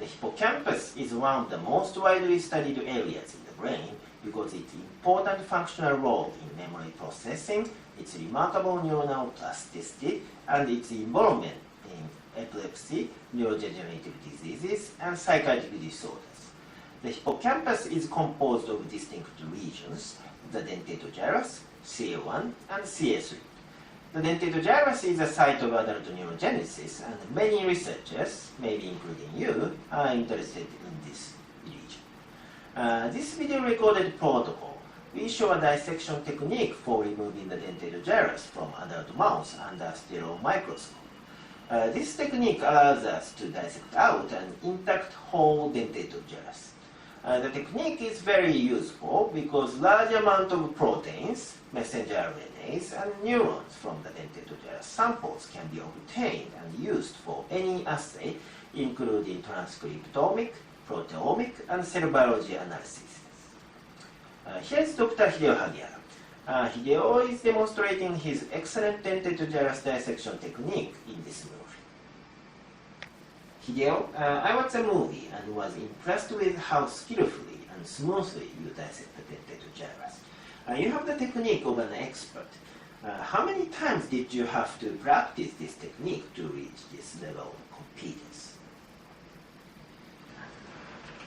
The hippocampus is one of the most widely studied areas in the brain because its important functional role in memory processing, its remarkable neuronal plasticity, and its involvement in epilepsy, neurodegenerative diseases, and psychiatric disorders. The hippocampus is composed of distinct regions, the dentate gyrus, CA1, and CA3. The dentate gyrus is a site of adult neurogenesis, and many researchers, maybe including you, are interested in this region. This video recorded protocol, we show a dissection technique for removing the dentate gyrus from adult mouse under stereomicroscope. This technique allows us to dissect out an intact whole dentate gyrus. The technique is very useful because large amount of proteins, messenger RNAs, and neurons from the dentate gyrus samples can be obtained and used for any assay, including transcriptomic, proteomic, and cell biology analysis. Here's Dr. Hideo Hagihara. Hideo is demonstrating his excellent dentate gyrus dissection technique in this movie. Hideo, I watched the movie and was impressed with how skillfully and smoothly you dissect the dentate gyrus. You have the technique of an expert. How many times did you have to practice this technique to reach this level of competence?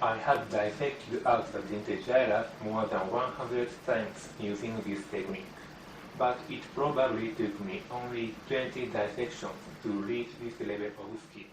I have dissected out the dentate gyrus more than 100 times using this technique, but it probably took me only 20 dissections to reach this level of skill.